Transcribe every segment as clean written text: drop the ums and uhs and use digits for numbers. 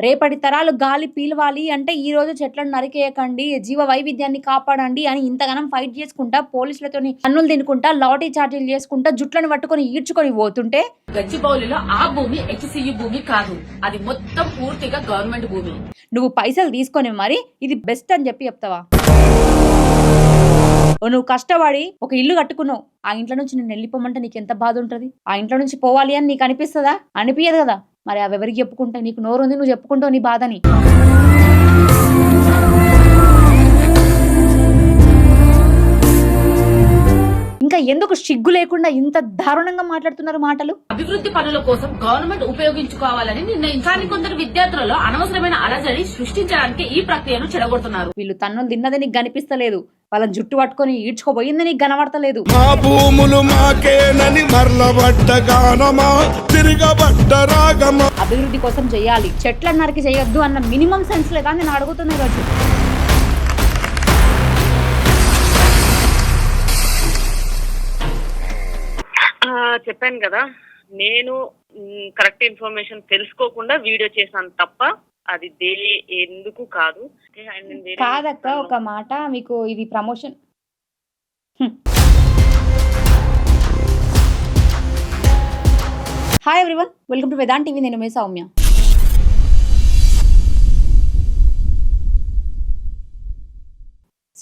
రేపటి తరాలు గాలి పీలవాలి అంటే ఈ రోజు చెట్లను నరికేయకండి, జీవ వైవిధ్యాన్ని కాపాడండి అని ఇంతగనం ఫైట్ చేసుకుంటా పోలీసులతోని తన్నులు తినుకుంటా లాఠీ చార్జీలు చేసుకుంటా జుట్లను పట్టుకొని ఈడ్చుకొని పోతుంటే గచ్చిబౌలిలో ఆ భూమి హెచ్సియు భూమి కాదు, అది మొత్తం పూర్తిగా గవర్నమెంట్ భూమి. నువ్వు పైసలు తీసుకొని మరి ఇది బెస్ట్ అని చెప్పి చెప్తావా? నువ్వు కష్టపడి ఒక ఇల్లు కట్టుకున్నావు, ఆ ఇంట్లో నుంచి నేను వెళ్ళిపోమంటే నీకు ఎంత బాధ ఉంటుంది? ఆ ఇంట్లో నుంచి పోవాలి అని నీకు అనిపిస్తుందా? అనిపించదు కదా. మరి అవి ఎవరికి చెప్పుకుంటాయి? నీకు నోరు ఉంది, నువ్వు చెప్పుకుంటావు నీ బాధని. ఇంకా ఎందుకు సిగ్గు లేకుండా ఇంత దారుణంగా మాట్లాడుతున్నారు మాటలు? అభివృద్ధి పనుల కోసం గవర్నమెంట్ ఉపయోగించుకోవాలని నిర్ణయించాలని కొందరు విద్యార్థులలో అనవసరమైన అలజడి సృష్టించడానికి ఈ ప్రక్రియను చెడగొడుతున్నారు. వీళ్ళు తన్నులు తిన్నది నీకు కనిపిస్తలేదు, వాళ్ళని జుట్టు పట్టుకొని ఈడ్చుకోబోయింది నీకు కనబడతలేదు. అభివృద్ధి కోసం చేయాలి, చెట్ల నరికి చేయొద్దు అన్న మినిమం సెన్స్ లేదా నేను అడుగుతున్నా ఈరోజు. చెప్పాను కదా, నేను కరెక్ట్ ఇన్ఫర్మేషన్ తెలుసుకోకుండా వీడియో చేశాను తప్ప అది ఎందుకు కాదు. కాదక్క, ఒక మాట, మీకు ఇది promotion. Hi everyone, welcome to Vedant TV. నేను మీ సౌమ్య.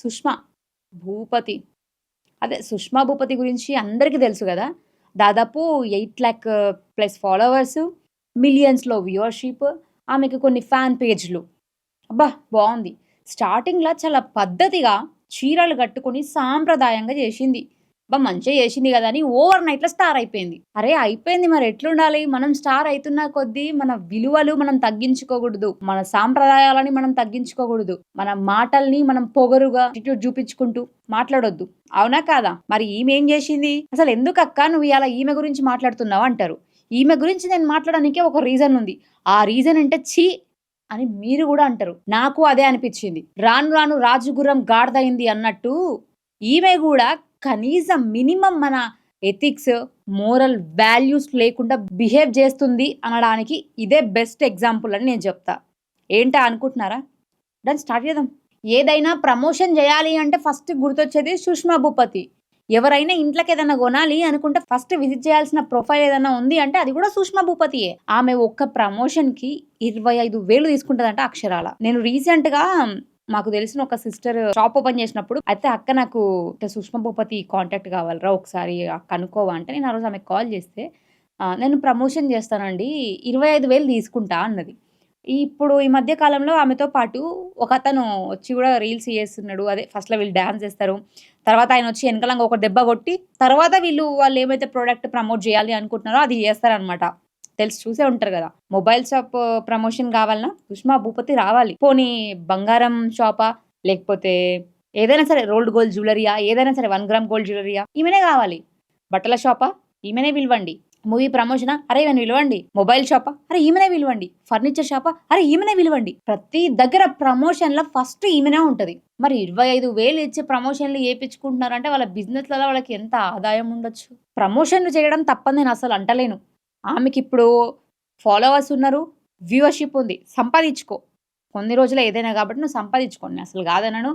సుష్మా భూపతి, అదే సుష్మా భూపతి గురించి అందరికీ తెలుసు కదా. దాదాపు 8 lakh ప్లస్ ఫాలోవర్స్, మిలియన్స్లో వ్యూవర్షిప్, ఆమెకు కొన్ని ఫ్యాన్ పేజ్లు. అబ్బా బాగుంది. స్టార్టింగ్లో చాలా పద్ధతిగా చీరలు కట్టుకొని సాంప్రదాయంగా చేసింది. మంచిగా చేసింది కదా అని ఓవర్ నైట్లో స్టార్ అయిపోయింది. అరే అయిపోయింది, మరి ఎట్లుండాలి? మనం స్టార్ అవుతున్న కొద్దీ మన విలువలు మనం తగ్గించుకోకూడదు, మన సాంప్రదాయాలని మనం తగ్గించుకోకూడదు, మన మాటల్ని మనం పొగరుగా చూపించుకుంటూ మాట్లాడొద్దు. అవునా కాదా? మరి ఈమె ఏం చేసింది? అసలు ఎందుకు అక్క నువ్వు ఇలా ఈమె గురించి మాట్లాడుతున్నావు అంటారు. ఈమె గురించి నేను మాట్లాడడానికే ఒక రీజన్ ఉంది. ఆ రీజన్ అంటే ఛీ అని మీరు కూడా అంటారు. నాకు అదే అనిపించింది. రాను రాను రాజుగుర్రం గాడిదైంది అన్నట్టు ఈమె కూడా కనీసం మినిమం మన ఎథిక్స్, మోరల్ వాల్యూస్ లేకుండా బిహేవ్ చేస్తుంది అనడానికి ఇదే బెస్ట్ ఎగ్జాంపుల్ అని నేను చెప్తా. ఏంటా అనుకుంటున్నారా? దాన్ని స్టార్ట్ చేద్దాం. ఏదైనా ప్రమోషన్ చేయాలి అంటే ఫస్ట్ గుర్తొచ్చేది సుష్మా భూపతి. ఎవరైనా ఇంట్లోకి ఏదైనా కొనాలి అనుకుంటే ఫస్ట్ విజిట్ చేయాల్సిన ప్రొఫైల్ ఏదైనా ఉంది అంటే అది కూడా సుష్మా భూపతియే. ఆమె ఒక్క ప్రమోషన్కి 25,000 తీసుకుంటుందంట అక్షరాల. నేను రీసెంట్గా మాకు తెలిసిన ఒక సిస్టర్ షాప్ ఓపెన్ చేసినప్పుడు అయితే అక్క నాకు సుష్మా భూపతి కాంటాక్ట్ కావాలరా, ఒకసారి కనుక్కోవా అంటే నేను ఆ రోజు ఆమెకు కాల్ చేస్తే నేను ప్రమోషన్ చేస్తానండి, 25,000 తీసుకుంటా అన్నది. ఇప్పుడు ఈ మధ్య కాలంలో ఆమెతో పాటు ఒక అతను వచ్చి కూడా రీల్స్ చేస్తున్నాడు. అదే ఫస్ట్లో వీళ్ళు డ్యాన్స్ చేస్తారు, తర్వాత ఆయన వచ్చి వెనకలంగా ఒక దెబ్బ కొట్టి తర్వాత వాళ్ళు ఏమైతే ప్రోడక్ట్ ప్రమోట్ చేయాలి అనుకుంటున్నారో అది చేస్తారనమాట. చూసే ఉంటారు కదా. మొబైల్ షాప్ ప్రమోషన్ కావాలన్నా సుష్మా భూపతి రావాలి. పోనీ బంగారం షాపా, లేకపోతే ఏదైనా సరే రోల్డ్ గోల్డ్ జ్యువెలరీయా, ఏదైనా సరే 1 గ్రామ్ గోల్డ్ జ్యువెలరీయా, ఈమెనే కావాలి. బట్టల షాపా, ఈమెనే పిలవండి. మూవీ ప్రమోషనా, అరే ఈమెను పిలవండి. మొబైల్ షాపా, అరే ఈమెనే పిలవండి. ఫర్నిచర్ షాపా, అరే ఈమెనే పిలవండి. ప్రతి దగ్గర ప్రమోషన్లో ఫస్ట్ ఈమెనే ఉంటుంది. మరి 25,000 ఇచ్చే ప్రమోషన్లు చేయించుకుంటున్నారంటే వాళ్ళ బిజినెస్లలో వాళ్ళకి ఎంత ఆదాయం ఉండొచ్చు? ప్రమోషన్లు చేయడం తప్పని నేను అసలు అంటలేను. ఆమెకి ఇప్పుడు ఫాలోవర్స్ ఉన్నారు, వ్యూవర్షిప్ ఉంది, సంపాదించుకో. కొన్ని రోజులు ఏదైనా కాబట్టి నువ్వు సంపాదించుకోండి, అసలు కాదనను.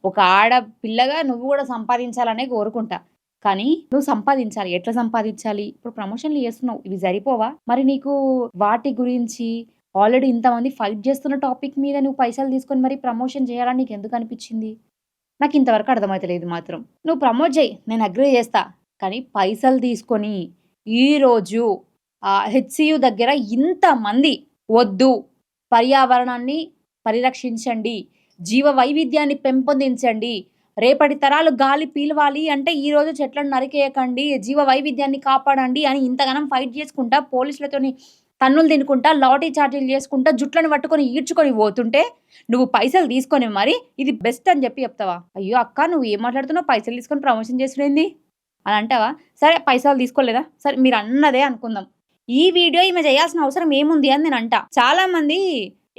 ఒక ఆడపిల్లగా నువ్వు కూడా సంపాదించాలనే కోరుకుంటా. కానీ నువ్వు సంపాదించాలి. ఎట్లా సంపాదించాలి? ఇప్పుడు ప్రమోషన్లు చేస్తున్నావు, ఇవి సరిపోవా? మరి నీకు వాటి గురించి ఆల్రెడీ ఇంతమంది ఫైట్ చేస్తున్న టాపిక్ మీద నువ్వు పైసలు తీసుకొని మరి ప్రమోషన్ చేయాలని నీకు ఎందుకు అనిపించింది? నాకు ఇంతవరకు అర్థమవుతలేదు మాత్రం. నువ్వు ప్రమోట్ చేయి, నేను అగ్రీ చేస్తా. కానీ పైసలు తీసుకొని ఈరోజు హెచ్సియు దగ్గర ఇంతమంది వద్దు, పర్యావరణాన్ని పరిరక్షించండి, జీవ వైవిధ్యాన్ని పెంపొందించండి, రేపటి తరాలు గాలి పీలవాలి అంటే ఈ రోజు చెట్లను నరికేయకండి, జీవ వైవిధ్యాన్ని కాపాడండి అని ఇంతగానం ఫైట్ చేసుకుంటా పోలీసులతోని తన్నులు తినుకుంటా లాఠీ చార్జీలు చేసుకుంటా జుట్లను పట్టుకొని ఈడ్చుకొని పోతుంటే నువ్వు పైసలు తీసుకొని మరి ఇది బెస్ట్ అని చెప్పి చెప్తావా? అయ్యో అక్క నువ్వు ఏం మాట్లాడుతున్నావు? పైసలు తీసుకొని ప్రమోషన్ చేసుకునేది అని అంటావా? సరే పైసలు తీసుకోలేదా? సరే మీరు అన్నదే అనుకుందాం. ఈ వీడియో ఈమె చేయాల్సిన అవసరం ఏముంది అని నేను అంటా. చాలా మంది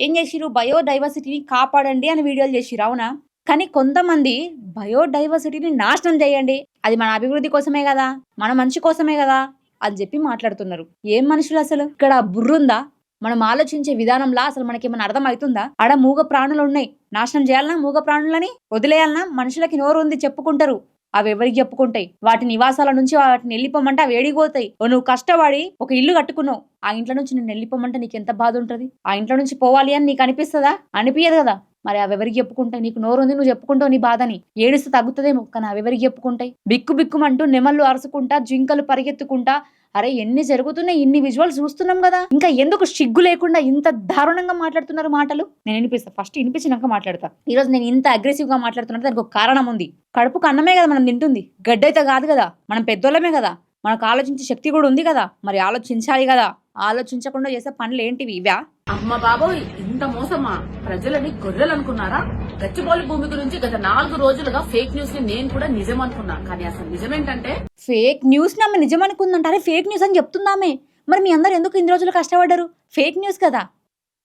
ఏం చేసిరు, బయోడైవర్సిటీని కాపాడండి అని వీడియోలు చేసిరు, అవునా? కానీ కొంతమంది బయోడైవర్సిటీని నాశనం చేయండి, అది మన అభివృద్ధి కోసమే కదా, మన మంచి కోసమే కదా అని చెప్పి మాట్లాడుతున్నారు. ఏం మనుషులు అసలు? ఇక్కడ బుర్రుందా? మనం ఆలోచించే విధానంలా అసలు మనకేమైనా అర్థం అవుతుందా? ఆడ మూగ ప్రాణులు ఉన్నాయి. నాశనం చేయాలనా మూగ ప్రాణులని? వదిలేయాలనా? మనుషులకి నోరు ఉంది చెప్పుకుంటారు. అవి ఎవరికి చెప్పుకుంటాయి? వాటి నివాసాల నుంచి వాటిని వెళ్ళిపోమంటే అవి ఏడిపోతాయి. నువ్వు కష్టపడి ఒక ఇల్లు కట్టుకున్నావు. ఆ ఇంట్లో నుంచి నేను వెళ్ళిపోమంటే నీకు ఎంత బాధ ఉంటది? ఆ ఇంట్లో నుంచి పోవాలి అని నీకు అనిపిస్తుందా? అనిపించదు కదా. మరి అవి ఎవరికి చెప్పుకుంటాయి? నీకు నోరు ఉంది, నువ్వు చెప్పుకుంటావు నీ బాధని. ఏడిస్తే తగ్గుతుందేమో, కానీ అవి ఎవరికి చెప్పుకుంటాయి? బిక్కు బిక్కుమంటూ నెమళ్ళు అరుచుకుంటా, జింకలు పరిగెత్తుకుంటా, అరే ఎన్ని జరుగుతున్నాయి, ఇన్ని విజువల్స్ చూస్తున్నాం కదా. ఇంకా ఎందుకు సిగ్గు లేకుండా ఇంత దారుణంగా మాట్లాడుతున్నారు మాటలు? నేను వినిపిస్తా, ఫస్ట్ వినిపించినాక మాట్లాడతా. ఈ రోజు నేను ఇంత అగ్రెసివ్ గా మాట్లాడుతున్నట్టు దానికి ఒక కారణం ఉంది. కడుపుకు అన్నమే కదా మనం తింటుంది, గడ్డైతే కాదు కదా. మనం పెద్దోళ్ళమే కదా, మనకు ఆలోచించే శక్తి కూడా ఉంది కదా. మరి ఆలోచించాలి కదా. ఆలోచించకుండా చేసే పనులు ఏంటివి ఇవా? అమ్మ బాబోయ్, ఇంత మోసమా? ప్రజలని గొర్రెలు అనుకున్నారా? గచ్చిబౌలి భూమి గురించి గత 4 రోజులుగా ఫేక్ న్యూస్ ని నేను కూడా నిజం అనుకున్నా. కానీ అసలు నిజమేంటంటే ఫేక్ న్యూస్ ఆమె నిజం అనుకుందంట. అరే ఫేక్ న్యూస్ అని చెప్తుందామే. మరి మీ అందరు ఎందుకు ఇన్ని రోజులు కష్టపడ్డారు? ఫేక్ న్యూస్ కదా.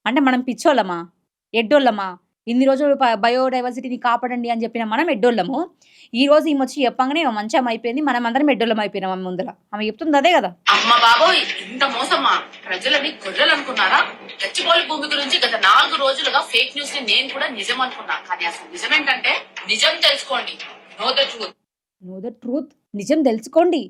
అంటే మనం పిచ్చోళ్ళమా, ఎడ్డోళ్ళమా? ఇన్ని రోజులు బయోడైవర్సిటీని కాపాడండి అని చెప్పిన మనం ఎడ్డోళ్ళము. ఈ రోజు ఈమె వచ్చి చెప్పంగానే మంచం అయిపోయింది, మనం అందరం ఎడ్డోళ్ళం అయిపోయినాం. ఆమె ముందర ఆమె చెప్తుంది అదే కదా. అమ్మ బాబోయ్, ఇంత మోసమా? ప్రజలని గొర్రెలు అనుకున్నారా? గచ్చిబౌలి భూమి గురించి గత 4 రోజులుగా ఫేక్ న్యూస్ ని నేను కూడా నిజం అనుకున్నా. కానీ అసలు నిజమేంటంటే నిజం తెలుసుకోండి. Know the truth. Know the truth. నిజం తెలుసుకోండి.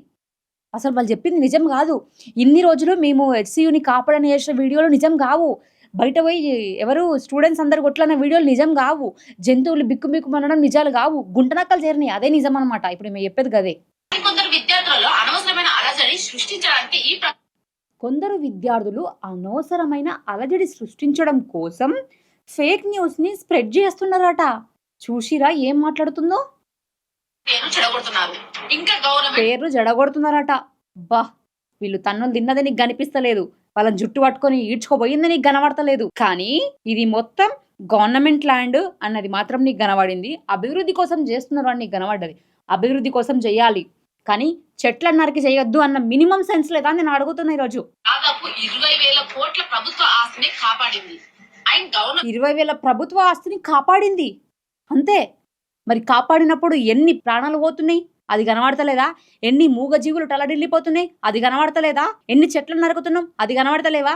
అసలు వాళ్ళు చెప్పింది నిజం కాదు. ఇన్ని రోజులు మేము హెచ్సియుని కాపాడని చేసిన వీడియోలు నిజం కావు. బయట పోయి ఎవరు స్టూడెంట్స్ అందరు కొట్లన్న వీడియోలు నిజం కావు. జంతువులు బిక్కు బిక్కు మనడం నిజాలు కావు. గుంటనక్కలు చేరినాయి, అదే నిజం అనమాట. ఇప్పుడు మేము చెప్పేది కదే. కొందరు విద్యార్థులలో అనవసరమైన అలజడి సృష్టించడానికి కొందరు విద్యార్థులు అనవసరమైన అలజడి సృష్టించడం కోసం ఫేక్ న్యూస్ ని స్ప్రెడ్ చేస్తున్నారట. చూసిరా ఏం మాట్లాడుతుందో? చెడగొడుతున్నారు. ఇంకా గవర్నమెంట్ పేర్లు జడగొడుతున్నారట. బా, వీళ్ళు తన్నులు తిన్నది నీకు కనిపిస్తలేదు, వాళ్ళని జుట్టు పట్టుకొని ఈడ్చుకోబోయింది నీకు కనబడతలేదు. కానీ ఇది మొత్తం గవర్నమెంట్ ల్యాండ్ అన్నది మాత్రం నీకు కనబడింది. అభివృద్ధి కోసం చేస్తున్నారు అని నీకు కనబడ్డది. అభివృద్ధి కోసం చేయాలి, కానీ చెట్ల నరికి చేయొద్దు అన్న మినిమం సెన్స్ లేదా నేను అడుగుతున్నా. ఈరోజు దాదాపు 20,000 కోట్ల ప్రభుత్వ ఆస్తిని కాపాడింది. 20,000 ప్రభుత్వ ఆస్తిని కాపాడింది అంతే. మరి కాపాడినప్పుడు ఎన్ని ప్రాణాలు పోతున్నాయి అది కనబడతలేదా? ఎన్ని మూగజీవులు తలడిల్లిపోతున్నాయి అది కనబడతలేదా? ఎన్ని చెట్లు నరుకుతున్నాం అది కనబడతలేవా?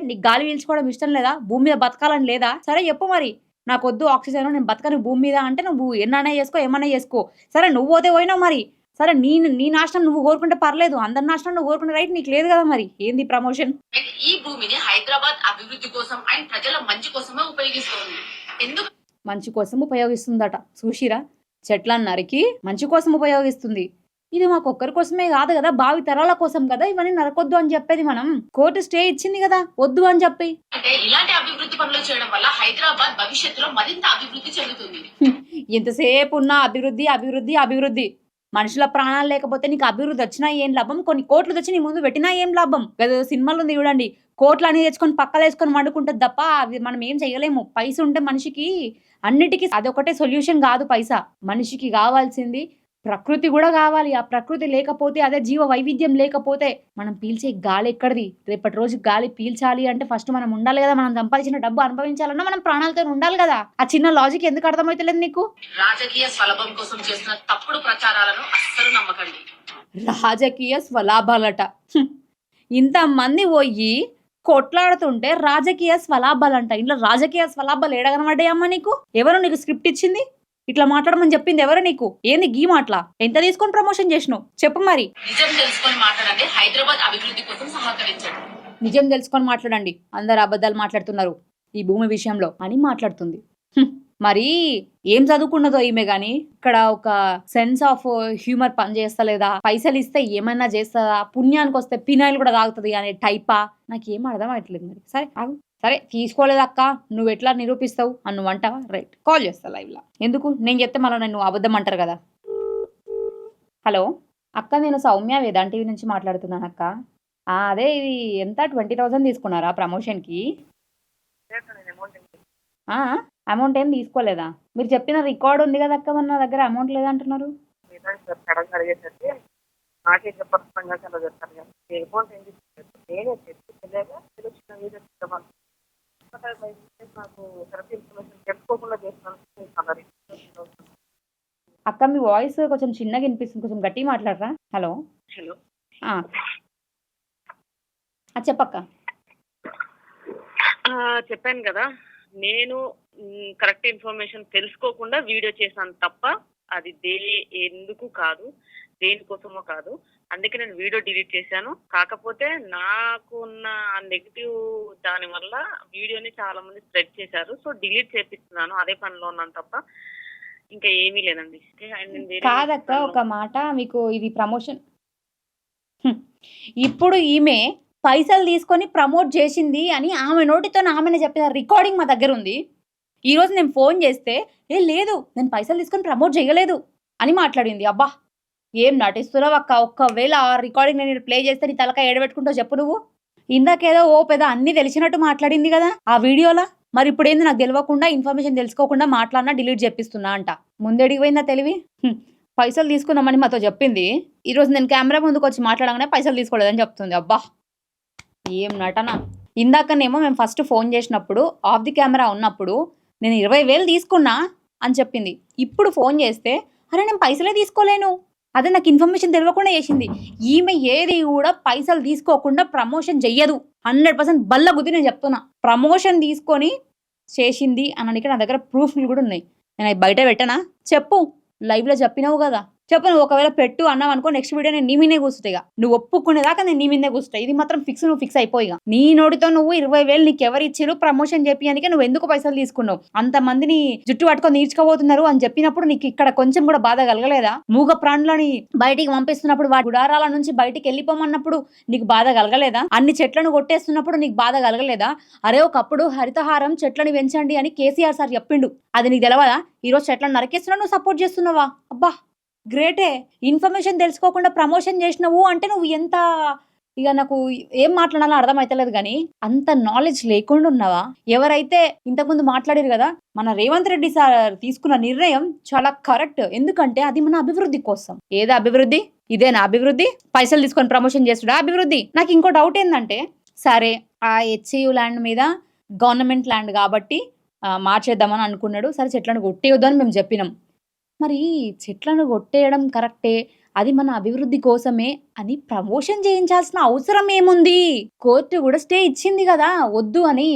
నీకు గాలి పీల్చుకోవడం ఇష్టం లేదా? భూమి మీద బతకాలని లేదా? సరే చెప్పు మరి, నాకు వద్దు ఆక్సిజన్, నేను బతకను భూమి మీద అంటే నువ్వు ఎన్నైనా చేసుకో, ఏమన్నా చేసుకో. సరే నువ్వు పోతే పోయినావు. మరి సరే నీ నాశనం నువ్వు కోరుకుంటే పర్లేదు, అందరి నాశనం నువ్వు కోరుకునే రైట్ నీకు లేదు కదా. మరి ఏంది ప్రమోషన్? ఈ భూమిని హైదరాబాద్ అభివృద్ధి కోసం అండ్ ప్రజల మంచి కోసమే ఉపయోగిస్తుంది. ఎందుకు మంచి కోసం ఉపయోగిస్తుందట. చూసిరా, చెట్లను నరికి మంచి కోసం ఉపయోగిస్తుంది. ఇది మాకు ఒక్కరి కోసమే కాదు కదా, భావి తరాల కోసం కదా ఇవన్నీ నరకొద్దు అని చెప్పేది. మనం కోర్టు స్టే ఇచ్చింది కదా వద్దు అని చెప్పి. అంటే ఇలాంటి అభివృద్ధి పనులు చేయడం వల్ల హైదరాబాద్ భవిష్యత్తులో మరింత అభివృద్ధి చెందుతుంది. ఎంతసేపు ఉన్న అభివృద్ధి అభివృద్ధి అభివృద్ధి. మనుషుల ప్రాణాలు లేకపోతే నీకు అభివృద్ధి వచ్చినా ఏం లాభం? కొన్ని కోట్లు తెచ్చి నీ ముందు పెట్టినా ఏం లాభం? కదా సినిమాలు ఉంది చూడండి, కోట్లు అనేది తెచ్చుకొని పక్కలు వేసుకొని వండుకుంటుంది తప్ప అవి మనం ఏం చేయలేము. పైస ఉంటే మనిషికి అన్నిటికీ అదొకటే సొల్యూషన్ కాదు పైసా. మనిషికి కావాల్సింది ప్రకృతి కూడా కావాలి. ఆ ప్రకృతి లేకపోతే, అదే జీవ వైవిధ్యం లేకపోతే మనం పీల్చే గాలి ఎక్కడిది? రేపటి రోజు గాలి పీల్చాలి అంటే ఫస్ట్ మనం ఉండాలి కదా. మనం సంపాదించిన డబ్బు అనుభవించాలన్నా మనం ప్రాణాలతో ఉండాలి కదా. ఆ చిన్న లాజిక్ ఎందుకు అర్థమైతలేదు నీకు? రాజకీయ స్వలాభం కోసం చేస్తున్న తప్పుడు ప్రచారాలను అస్సలు నమ్మకండి. రాజకీయ స్వలాభాలట. ఇంతమంది పోయి కొట్లాడుతుంటే రాజకీయ స్వలాభాలంట. ఇంట్లో రాజకీయ స్వలాభాలు ఏడగనబడ్డాయమ్మా నీకు? ఎవరు నీకు స్క్రిప్ట్ ఇచ్చింది? ఇట్లా మాట్లాడమని చెప్పింది ఎవరు నీకు? ఏంది గీ మాటలా? ఎంత తీసుకొని ప్రమోషన్ చేసినావు చెప్పు మరి. నిజం తెలుసుకొని మాట్లాడండి, హైదరాబాద్ అభివృద్ధి కోసం సహకరించండి. నిజం తెలుసుకొని మాట్లాడండి, అందరు అబద్ధాలు మాట్లాడుతున్నారు ఈ భూమి విషయంలో అని మాట్లాడుతుంది. మరి ఏం చదువుకున్నదో ఈమె గాని ఇక్కడ ఒక సెన్స్ ఆఫ్ హ్యూమర్ పని చేస్తలేదా? పైసలు ఇస్తే ఏమైనా చేస్తుందా? పుణ్యానికి వస్తే పినాయిల్ కూడా తాగుతుంది అనే టైపా? నాకు ఏం అర్థం అవట్లేదు. మరి సరే ఆగు. సరే తీసుకోలేదక్క, నువ్వు ఎట్లా నిరూపిస్తావు అని నువ్వు అంటావా? రైట్, కాల్ చేస్తా లైవ్ లా. ఎందుకు నేను చెప్తే మళ్ళీ నన్ను అబద్ధం అంటారు కదా. హలో అక్క, నేను సౌమ్య వేదాంత టీవీ నుంచి మాట్లాడుతున్నాను అక్క. అదే ఇది ఎంత 20,000 తీసుకున్నారా ప్రమోషన్కి? అమౌంట్ ఏం తీసుకోలేదా? మీరు చెప్పిన రికార్డ్ ఉంది కదా అక్క, మన దగ్గర అమౌంట్ లేదంటున్నారు. అక్క మీ వాయిస్ కొంచెం చిన్నగా వినిపిస్తుంది, కొంచెం గట్టిగా మాట్లాడరా. హలో హలో చెప్పక్క. చెప్పాను కదా! నేను కరెక్ట్ ఇన్ఫర్మేషన్ తెలుసుకోకుండా వీడియో చేశాను తప్ప, అది ఎందుకు కాదు, దేనికోసమో కాదు. అందుకే నేను వీడియో డిలీట్ చేశాను. కాకపోతే నాకున్న నెగెటివ్ దాని వల్ల వీడియోని చాలా మంది స్ప్రెడ్ చేశారు. సో, డిలీట్ చేపిస్తున్నాను. అదే పనిలో ఉన్నాను తప్ప ఇంకా ఏమీ లేదండి. అండ్ నేను వేరే కాదక్క, పనిలో ఒక మాట, మీకు ఇది ప్రమోషన్. ఇప్పుడు ఈమె పైసలు తీసుకొని ప్రమోట్ చేసింది అని ఆమె నోటితో ఆమెనే చెప్పిన రికార్డింగ్ మా దగ్గర ఉంది. ఈరోజు నేను ఫోన్ చేస్తే లేదు నేను పైసలు తీసుకొని ప్రమోట్ చేయలేదు అని మాట్లాడింది. అబ్బా, ఏం నటిస్తున్నావు అక్క? ఒక్కవేళ ఆ రికార్డింగ్ నేను ప్లే చేస్తే నీ తలకాయ ఏడబెట్టుకుంటూ చెప్పు నువ్వు. ఇందాకేదో పెద్ద అన్ని తెలిసినట్టు మాట్లాడింది కదా ఆ వీడియోలో. మరి ఇప్పుడు ఏంది, నాకు తెలియకుండా ఇన్ఫర్మేషన్ తెలుసుకోకుండా మాట్లాడినా డిలీట్ చేపిస్తున్నా అంట. ముందడికి పోయిందా తెలివి? పైసలు తీసుకున్నామని మాతో చెప్పింది. ఈరోజు నేను కెమెరా ముందుకు వచ్చి మాట్లాడగానే పైసలు తీసుకోలేదని చెప్తుంది. అబ్బా, ఏం నటన. ఇందాకనేమో మేము ఫస్ట్ ఫోన్ చేసినప్పుడు ఆఫ్ ది కెమెరా ఉన్నప్పుడు నేను 20,000 తీసుకున్నా అని చెప్పింది. ఇప్పుడు ఫోన్ చేస్తే అరే నేను పైసలే తీసుకోలేను, అదే నాకు ఇన్ఫర్మేషన్ తెలియకుండా చేసింది. ఈమె ఏది కూడా పైసలు తీసుకోకుండా ప్రమోషన్ చెయ్యదు. 100% బల్ల గుద్ది నేను చెప్తున్నా. ప్రమోషన్ తీసుకొని చేసింది అనడానికి నా దగ్గర ప్రూఫ్లు కూడా ఉన్నాయి. నేను అవి బయట పెట్టనా? చెప్పు, లైవ్లో చెప్పినావు కదా, చెప్పు. నువ్వు ఒకవేళ పెట్టు అన్నావు అనుకో, నెక్స్ట్ వీడియో నేను నీ మీదే కూర్చుతాయి. నువ్వు ఒప్పుకునేదాకా నేను నీ మీదే కూర్చుతాయి. ఇది మాత్రం ఫిక్స్, నువ్వు ఫిక్స్ అయిపోయిగా. నీ నోటితో నువ్వు 20,000 నీకు ఎవరు ఇచ్చిరు ప్రమోషన్ చెప్పియానికే నువ్వు ఎందుకు పైసలు తీసుకున్నావు? అంతమందిని జుట్టు పట్టుకొని నీడ్చుకోబోతున్నారు అని చెప్పినప్పుడు నీకు ఇక్కడ కొంచెం కూడా బాధ కలగలేదా? మూగ ప్రాణులని బయటికి పంపిస్తున్నప్పుడు, వాటి గుడారాల నుంచి బయటికి వెళ్ళిపోమన్నప్పుడు నీకు బాధ కలగలేదా? అన్ని చెట్లను కొట్టేస్తున్నప్పుడు నీకు బాధ కలగలేదా? అరే ఒకప్పుడు హరితహారం చెట్లను పెంచండి అని కేసీఆర్ సార్ చెప్పిండు, అది నీకు తెలవదా? ఈరోజు చెట్లను నరికేస్తున్నా నువ్వు సపోర్ట్ చేస్తున్నావా? అబ్బా, గ్రేటే. ఇన్ఫర్మేషన్ తెలుసుకోకుండా ప్రమోషన్ చేసినావు అంటే నువ్వు ఎంత, ఇక నాకు ఏం మాట్లాడాలో అర్థమైతలేదు. కానీ అంత నాలెడ్జ్ లేకుండా ఉన్నావా? ఎవరైతే ఇంతకుముందు మాట్లాడారు కదా, మన రేవంత్ రెడ్డి సార్ తీసుకున్న నిర్ణయం చాలా కరెక్ట్. ఎందుకంటే అది మన అభివృద్ధి కోసం. ఏదో అభివృద్ధి, ఇదేనా అభివృద్ధి? పైసలు తీసుకొని ప్రమోషన్ చేస్తుడా అభివృద్ధి? నాకు ఇంకో డౌట్ ఏంటంటే, సరే ఆ హెచ్సియు ల్యాండ్ మీద గవర్నమెంట్ ల్యాండ్ కాబట్టి మార్చేద్దామని అనుకున్నాడు. సరే చెట్లను కొట్టేయొద్దు అని మేము చెప్పినాం. మరి చెట్లను కొట్టేయడం కరెక్టే, అది మన అభివృద్ధి కోసమే అని ప్రమోషన్ చేయించాల్సిన అవసరం ఏముంది? కోర్టు కూడా స్టే ఇచ్చింది కదా వద్దు అని.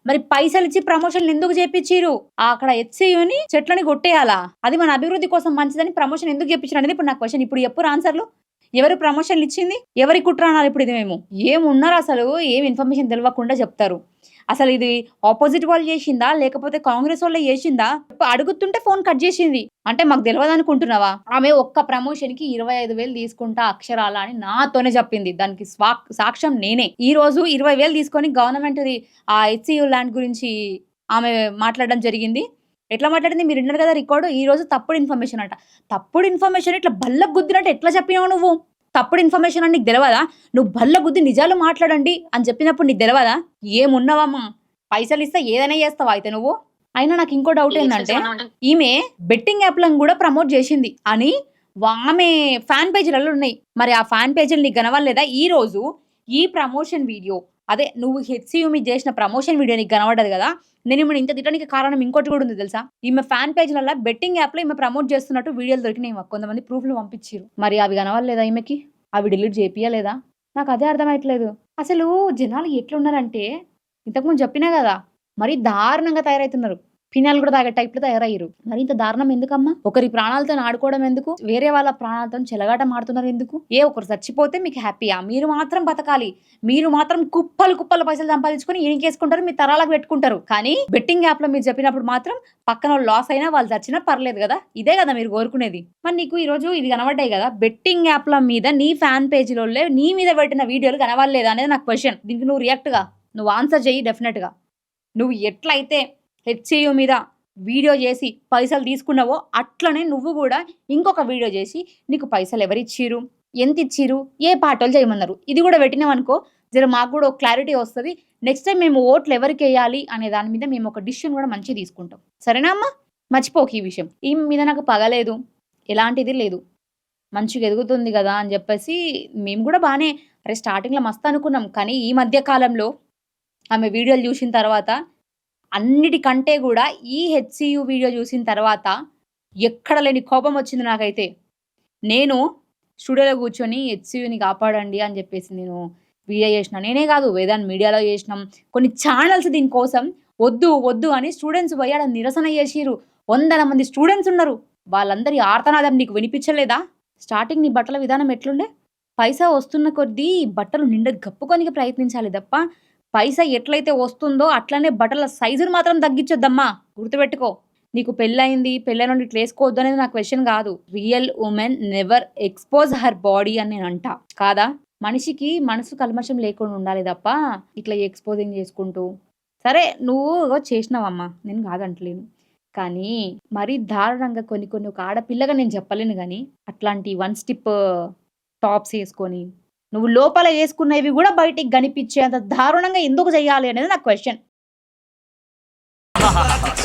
మరి పైసలు ఇచ్చి ప్రమోషన్లు ఎందుకు చేపించిరు? అక్కడ హెచ్సియుని చెట్లని కొట్టేయాలా? అది మన అభివృద్ధి కోసం మంచిదని ప్రమోషన్ ఎందుకు చేపించారు అనేది ఇప్పుడు నా క్వశ్చన్. ఇప్పుడు ఎప్పుడు ఆన్సర్లు? ఎవరు ప్రమోషన్లు ఇచ్చింది? ఎవరి కుట్ర అన్నారు ఇప్పుడు? ఇది మేము ఏమున్నారు అసలు, ఏం ఇన్ఫర్మేషన్ తెలియకుండా చెప్తారు. అసలు ఇది ఆపోజిట్ వాళ్ళు చేసిందా లేకపోతే కాంగ్రెస్ వాళ్ళే చేసిందా? అడుగుతుంటే ఫోన్ కట్ చేసింది. అంటే మాకు తెలియదు అనుకుంటున్నావా? ఆమె ఒక్క ప్రమోషన్ కి 25,000 తీసుకుంటా అక్షరాల అని నాతోనే చెప్పింది. దానికి సాక్ష్యం నేనే. ఈ రోజు 20,000 తీసుకొని గవర్నమెంట్ ఆ హెచ్సియు ల్యాండ్ గురించి ఆమె మాట్లాడడం జరిగింది. ఎట్లా మాట్లాడింది మీరు విన్నారు కదా రికార్డు. ఈ రోజు తప్పుడు ఇన్ఫర్మేషన్ అంట. తప్పుడు ఇన్ఫర్మేషన్ ఇట్లా బల్ల గుద్దినట్టు ఎట్లా చెప్పినావు నువ్వు? తప్పుడు ఇన్ఫర్మేషన్ అని నీకు తెలియదా? నువ్వు బల్ల గుద్ది నిజాలు మాట్లాడండి అని చెప్పినప్పుడు నీకు తెలియదా? ఏమున్నావమ్మా, పైసలు ఇస్తే ఏదైనా చేస్తావా అయితే నువ్వు? అయినా నాకు ఇంకో డౌట్ ఏంటంటే, ఈమె బెట్టింగ్ యాప్లను కూడా ప్రమోట్ చేసింది అని ఆమె ఫ్యాన్ పేజీలలో ఉన్నాయి. మరి ఆ ఫ్యాన్ పేజీలు నీకు కనవలేదా? ఈ రోజు ఈ ప్రమోషన్ వీడియో, అదే నువ్వు హెచ్సియు మీద చేసిన ప్రమోషన్ వీడియో నీకు కనబడదు కదా. నేను ఈమె ఇంత తిట్టడానికి కారణం ఇంకోటి కూడా ఉంది తెలుసా? ఈమె ఫ్యాన్ పేజ్లలో బెట్టింగ్ యాప్లో ఈమె ప్రమోట్ చేస్తున్నట్టు వీడియోలు దొరికినాయి. మాకు కొంతమంది ప్రూఫ్లు పంపించారు. మరి అవి కనవలేదా ఈమెకి? అవి డిలీట్ చేపియలేదా? నాకు అదే అర్థమయ్యట్లేదు. అసలు జనాలు ఎట్లున్నారంటే, ఇంతకుముందు చెప్పినా కదా, మరి దారుణంగా తయారవుతున్నారు. ఫినాయిల్ కూడా తాగే టైప్లో తయారయ్యారు. మరి ఇంత దారుణం ఎందుకమ్మా? ఒకరి ప్రాణాలతో ఆడుకోవడం ఎందుకు? వేరే వాళ్ళ ప్రాణాలతో చెలగాట మాడుతున్నారు ఎందుకు? ఒకరు చచ్చిపోతే మీకు హ్యాపీయా? మీరు మాత్రం బతకాలి, మీరు మాత్రం కుప్పలు కుప్పల పైసలు సంపాదించుకొని ఈయనకేసుకుంటారు, మీ తరాలకు పెట్టుకుంటారు. కానీ బెట్టింగ్ యాప్ లో మీరు చెప్పినప్పుడు మాత్రం పక్కన వాళ్ళు లాస్ అయినా వాళ్ళు చచ్చినా పర్లేదు కదా. ఇదే కదా మీరు కోరుకునేది. మరి నీకు ఈ రోజు ఇది కనబడ్డాయి కదా, బెట్టింగ్ యాప్ల మీద నీ ఫ్యాన్ పేజీలో నీ మీద పెట్టిన వీడియోలు కనవలేదా అనేది నాకు క్వశ్చన్. దీనికి నువ్వు రియాక్ట్ గా, నువ్వు ఆన్సర్ చెయ్యి. డెఫినెట్ గా నువ్వు ఎట్లయితే హెచ్సియు మీద వీడియో చేసి పైసలు తీసుకున్నావో అట్లనే నువ్వు కూడా ఇంకొక వీడియో చేసి నీకు పైసలు ఎవరిచ్చిరు, ఎంత ఇచ్చిరు, ఏ పాటలు చేయమన్నారు, ఇది కూడా పెట్టినామనుకో జర మాకు కూడా ఒక క్లారిటీ వస్తుంది. నెక్స్ట్ టైం మేము ఓట్లు ఎవరికి వేయాలి అనే దాని మీద మేము ఒక డిసిషన్ కూడా మంచిగా తీసుకుంటాం. సరేనా అమ్మా? మర్చిపోకు ఈ విషయం. ఈ మీద నాకు పగలేదు, ఎలాంటిది లేదు, మంచిగా ఎదుగుతుంది కదా అని చెప్పేసి మేము కూడా బాగానే స్టార్టింగ్లో మస్తు అనుకున్నాం. కానీ ఈ మధ్య కాలంలో ఆమె వీడియోలు చూసిన తర్వాత, అన్నిటికంటే కూడా ఈ హెచ్సియు వీడియో చూసిన తర్వాత ఎక్కడ లేని కోపం వచ్చింది నాకైతే. నేను స్టూడియోలో కూర్చొని హెచ్సియుని కాపాడండి అని చెప్పేసి నేను వీడియో చేసిన నేనే కాదు, వేదాంత్ మీడియాలో చేసినాం. కొన్ని ఛానల్స్ దీనికోసం వద్దు వద్దు అని స్టూడెంట్స్ పోయి ఆడ నిరసన చేసిర్రు. వందల మంది స్టూడెంట్స్ ఉన్నారు. వాళ్ళందరి ఆర్తనాదం నీకు వినిపించలేదా? స్టార్టింగ్ నీ బట్టల విధానం ఎట్లుండే? పైసా వస్తున్న కొద్దీ బట్టలు నిండా కప్పుకోనికి ప్రయత్నించాలి తప్ప పైసా ఎట్లయితే వస్తుందో అట్లనే బట్టల సైజును మాత్రం తగ్గించొద్దమ్మా. గుర్తుపెట్టుకో. నీకు పెళ్ళయింది, పెళ్ళైన వాళ్ళు ఇట్లా వేసుకోవద్దు అనేది నా క్వశ్చన్ కాదు. Real women never expose her body అని నేను అంటా కాదా? మనిషికి మనసు కల్మషం లేకుండా ఉండాలి తప్ప ఇట్లా ఎక్స్పోజింగ్ చేసుకుంటూ. సరే నువ్వు చేసినావమ్మా, నేను కాదంటలేను. కానీ మరీ దారుణంగా కొన్ని కొన్ని ఒక ఆడపిల్లగా నేను చెప్పలేను కానీ అట్లాంటి వన్ స్టిప్ టాప్స్ వేసుకొని నువ్వు లోపల వేసుకున్నవి కూడా బయటికి కనిపించేంత దారుణంగా ఎందుకు చేయాలి అనేది నా క్వశ్చన్.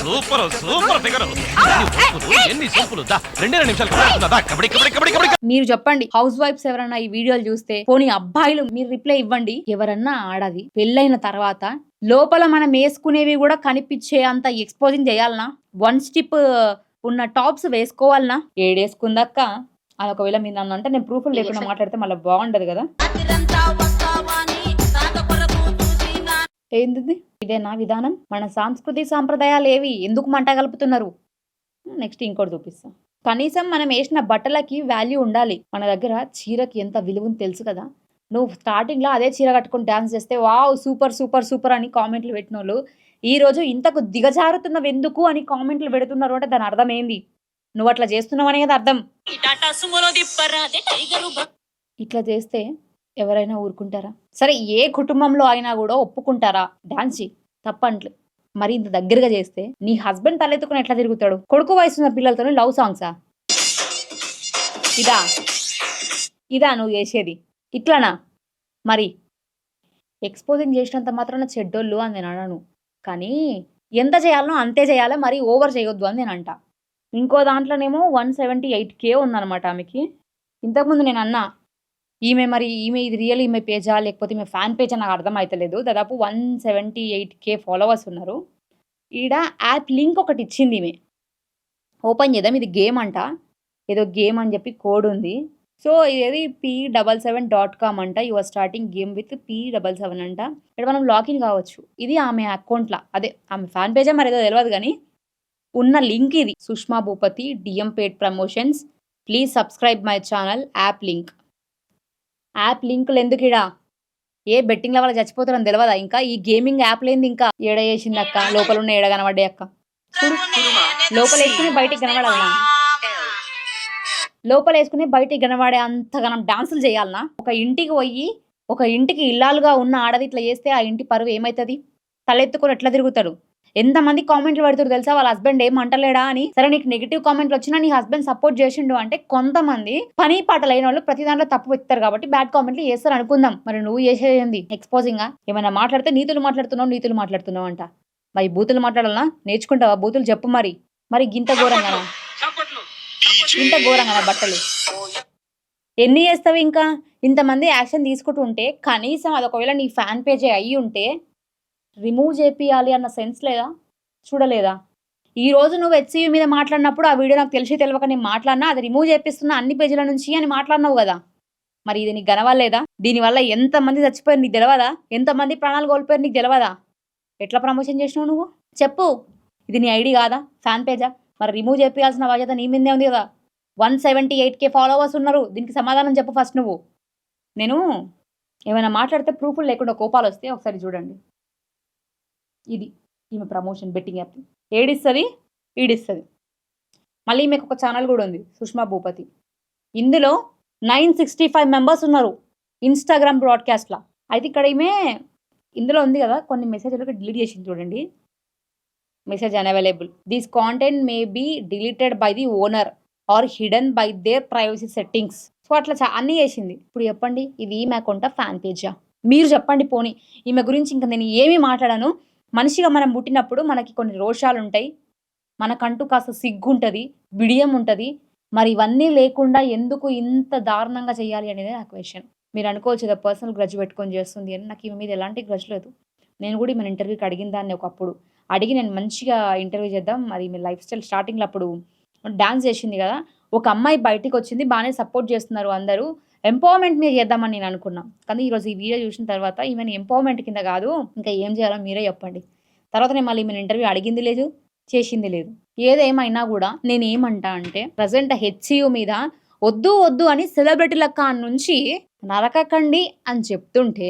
Super super figure. ఎన్ని సింపుల్. 2 నిమిషాలు కబడ్డీ కబడ్డీ కబడ్డీ కబడ్డీ. మీరు చెప్పండి, హౌస్ వైఫ్స్ ఎవరన్నా ఈ వీడియోలు చూస్తే పోనీ అబ్బాయిలు మీరు రిప్లై ఇవ్వండి. ఎవరన్నా ఆడది పెళ్ళైన తర్వాత లోపల మనం వేసుకునేవి కూడా కనిపించే అంత ఎక్స్పోజింగ్ చేయాలనా? వన్ స్టిప్ ఉన్న టాప్స్ వేసుకోవాలనా? ఏడేసుకుందక్క అని ఒకవేళ మీరు నన్ను అంటే నేను ప్రూఫ్లు లేకుండా మాట్లాడితే మళ్ళీ బాగుండదు కదా. ఏంది ఇదేనా విధానం? మన సంస్కృతి సాంప్రదాయాలు ఏవి ఎందుకు మంట కలుపుతున్నారు? నెక్స్ట్ ఇంకోటి చూపిస్తా. కనీసం మనం వేసిన బట్టలకి వాల్యూ ఉండాలి. మన దగ్గర చీరకి ఎంత విలువని తెలుసు కదా. నువ్వు స్టార్టింగ్లో అదే చీర కట్టుకొని డ్యాన్స్ చేస్తే వావ్ సూపర్ సూపర్ సూపర్ అని కామెంట్లు పెట్టిన వాళ్ళు ఈరోజు ఇంతకు దిగజారుతున్నవి ఎందుకు అని కామెంట్లు పెడుతున్నారు అంటే దాని అర్థం ఏంది? నువ్వు అట్లా చేస్తున్నావు అనేది అర్థం. ఇట్లా చేస్తే ఎవరైనా ఊరుకుంటారా? సరే ఏ కుటుంబంలో అయినా కూడా ఒప్పుకుంటారా డాన్స్ చేయి తప్పంట్లే. మరి ఇంత దగ్గరగా చేస్తే నీ హస్బెండ్ తలెత్తుకుని ఎట్లా తిరుగుతాడు? కొడుకు వయసున్న పిల్లలతో లవ్ సాంగ్సా? ఇదా నువ్వు చేసేది? ఇట్లానా? మరి ఎక్స్పోజింగ్ చేసినంత మాత్రాన చెడ్డోళ్ళు అని నేను అనను, కానీ ఎంత చేయాలనో అంతే చేయాలి, మరి ఓవర్ చేయొద్దు అని నేను అంట. ఇంకో దాంట్లోనేమో 178K ఉందన్నమాట ఆమెకి. ఇంతకుముందు నేను అన్నా ఈమె ఇది రియల్ ఈమె పేజా లేకపోతే ఈమె ఫ్యాన్ పేజా నాకు అర్థం అవుతలేదు. దాదాపు 178K ఫాలోవర్స్ ఉన్నారు. ఈడ యాప్ లింక్ ఒకటి ఇచ్చింది ఈమె. ఓపెన్ చేద్దాం. ఇది గేమ్ అంట, ఏదో గేమ్ అని చెప్పి కోడ్ ఉంది. సో ఇది P77.com అంట. Your starting game with P77 అంట. ఇక్కడ మనం లాగిన్ కావచ్చు. ఇది ఆమె అకౌంట్లో, అదే ఆమె ఫ్యాన్ పేజా మరి ఏదో తెలియదు కానీ ఉన్న లింక్ ఇది. Sushma Bhupathi DM paid promotions, please subscribe my channel, app link. App లింకులు ఎందుకు ఇడా? ఏ బెట్టింగ్ల వల్ల చచ్చిపోతారని తెలియదా? ఇంకా ఈ గేమింగ్ యాప్ లేని ఇంకా ఏడ చేసింది అక్క? లోపల ఉన్న ఏడ కనబడ్డాయి అక్క? చూడు, లోపల వేసుకుని బయటికి కనబడాలనా? లోపల వేసుకుని బయటికి కనబడే అంతగానం డాన్సులు చేయాలనా? ఒక ఇంటికి ఇల్లాలుగా ఉన్న ఆడది ఇట్లా చేస్తే ఆ ఇంటి పరువు ఏమవుతుంది? తలెత్తుకొని ఎట్లా తిరుగుతాడు? ఎంతమంది కామెంట్లు పెడుతారు తెలుసా వాళ్ళ హస్బెండ్ ఏం అంటలేడా అని. సరే నీకు నెగిటివ్ కామెంట్లు వచ్చినా నీ హస్బెండ్ సపోర్ట్ చేసిండు అంటే కొంతమంది పని పాట లేని వాళ్ళు ప్రతి దాంట్లో తప్పు పెడతారు కాబట్టి బ్యాడ్ కామెంట్లు చేస్తారు అనుకుందాం. మరి నువ్వు చేసేది ఎక్స్పోజింగ్? ఏమైనా మాట్లాడితే నీతులు మాట్లాడుతున్నావు అంట. మరి బూతులు మాట్లాడాలనా? నేర్చుకుంటావా బూతులు? చెప్పు. మరి గింత ఘోరంగానా బట్టలు ఎన్ని చేస్తావు? ఇంకా ఇంతమంది యాక్షన్ తీసుకుంటూ ఉంటే కనీసం అది ఒకవేళ నీ ఫ్యాన్ పేజే అయ్యి ఉంటే రిమూవ్ చేపియాలి అన్న సెన్స్ లేదా? చూడలేదా? ఈరోజు నువ్వు HCV మీద మాట్లాడినప్పుడు ఆ వీడియో నాకు తెలిసి తెలియక నేను మాట్లాడినా అది రిమూవ్ చేపిస్తున్నా అన్ని పేజీల నుంచి అని మాట్లాడినావు కదా. మరి ఇది నీకు గనవాలేదా? దీనివల్ల ఎంతమంది చచ్చిపోయారు నీకు తెలియదా? ఎంతమంది ప్రాణాలు కోల్పోయారు నీకు తెలియదా? ఎట్లా ప్రమోషన్ చేసినావు నువ్వు? చెప్పు. ఇది నీ ఐడి కాదా? ఫ్యాన్ పేజా? మరి రిమూవ్ చేయాల్సిన బాధ్యత నీ మీదే ఉంది కదా. 178K ఫాలోవర్స్ ఉన్నారు. దీనికి సమాధానం చెప్పు ఫస్ట్ నువ్వు. నేను ఏమైనా మాట్లాడితే ప్రూఫ్లు లేకుండా కోపాలు వస్తే ఒకసారి చూడండి. ఇది ఈమె ప్రమోషన్ బెట్టింగ్ యాప్. ఏడిస్తుంది ఈడిస్తుంది. మళ్ళీ ఈమెకు ఒక ఛానల్ కూడా ఉంది, సుష్మా భూపతి. ఇందులో 965 మెంబర్స్ ఉన్నారు ఇన్స్టాగ్రామ్ బ్రాడ్కాస్ట్లో. అయితే ఇక్కడ ఈమె ఇందులో ఉంది కదా కొన్ని మెసేజ్లు డిలీట్ చేసింది చూడండి. Message unavailable. This content may be deleted by the owner or hidden by their privacy settings. So అట్లా అన్నీ చేసింది. ఇప్పుడు చెప్పండి, ఇది ఈమె అకౌంటా ఫ్యాన్ పేజా? మీరు చెప్పండి. పోనీ ఈమె గురించి ఇంకా నేను ఏమీ మాట్లాడాను. మనిషిగా మనం పుట్టినప్పుడు మనకి కొన్ని రోషాలు ఉంటాయి, మనకంటూ కాస్త సిగ్గు ఉంటుంది, బిడియం ఉంటుంది. మరి ఇవన్నీ లేకుండా ఎందుకు ఇంత దారుణంగా చేయాలి అనేది నా క్వశ్చన్. మీరు అనుకోవచ్చు కదా పర్సనల్ గ్రడ్జ్ పెట్టుకొని చేస్తుంది అని. నాకు ఈమె మీద ఎలాంటి గ్రడ్జ్ లేదు. నేను కూడా ఈమె ఇంటర్వ్యూకి అడిగిన దాన్ని ఒకప్పుడు అడిగి నేను మంచిగా ఇంటర్వ్యూ చేద్దాం. మరి మీ లైఫ్ స్టైల్ స్టార్టింగ్లో అప్పుడు డాన్స్ చేసింది కదా, ఒక అమ్మాయి బయటికి వచ్చింది, బాగానే సపోర్ట్ చేస్తున్నారు అందరూ. ఎంపవర్మెంట్ మీద చేద్దామని నేను అనుకున్నా. కానీ ఈరోజు ఈ వీడియో చూసిన తర్వాత ఈమెను ఎంపవర్మెంట్ కింద కాదు, ఇంకా ఏం చేయాలో మీరే చెప్పండి. తర్వాత నేను మళ్ళీ ఈమెను ఇంటర్వ్యూ అడిగింది లేదు, చేసింది లేదు. ఏదేమైనా కూడా నేనేమంటా అంటే ప్రజెంట్ హెచ్సియు మీద వద్దు వద్దు అని సెలబ్రిటీల నుంచి నరకకండి అని చెప్తుంటే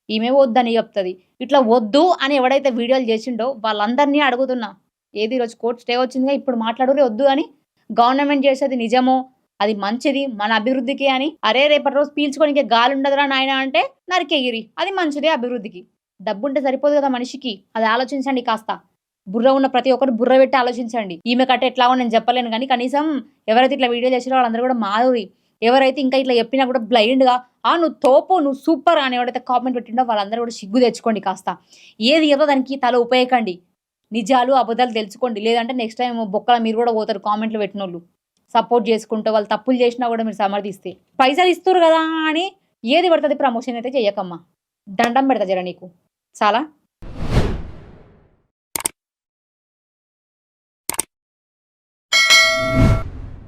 ఈమె వద్దని చెప్తుంది. ఇట్లా వద్దు అని ఎవడైతే వీడియోలు చేసిండో వాళ్ళందరినీ అడుగుతున్నా, ఏది ఈరోజు కోర్టు స్టే వచ్చిందిగా, ఇప్పుడు మాట్లాడురే వద్దు అని. గవర్నమెంట్ చేసేది నిజమో, అది మంచిది మన అభివృద్ధికి అని, అరే రేపటి రోజు పీల్చుకోనికి గాలి ఉండదురా నాయన అంటే నరికెగిరి, అది మంచిదే అభివృద్ధికి. డబ్బు ఉంటే సరిపోదు కదా మనిషికి, అది ఆలోచించండి కాస్త. బుర్ర ఉన్న ప్రతి ఒక్కరు బుర్ర పెట్టి ఆలోచించండి. ఈమె కట్ట ఎట్లాగో నేను చెప్పలేను కానీ కనీసం ఎవరైతే ఇట్లా వీడియో చేసారో వాళ్ళందరూ కూడా మాధురి, ఎవరైతే ఇంకా ఇట్లా చెప్పినా కూడా బ్లైండ్గా నువ్వు తోపు, నువ్వు సూపర్ అని ఎవరైతే కామెంట్ పెట్టిండో వాళ్ళందరూ కూడా సిగ్గు తెచ్చుకోండి కాస్త. ఏది ఏదో దానికి తల ఉపయోగండి, నిజాలు అబద్ధాలు తెలుసుకోండి. లేదంటే నెక్స్ట్ టైం బొక్కల మీరు కూడా పోతారు కామెంట్లు పెట్టిన వాళ్ళు. సపోర్ట్ చేసుకుంటూ వాళ్ళు తప్పులు చేసినా కూడా మీరు సమర్థిస్తే. పైసలు ఇస్తారు కదా అని ఏది పడుతుంది ప్రమోషన్ అయితే చెయ్యకమ్మా, దండం పెడతా జర నీకు చాలా.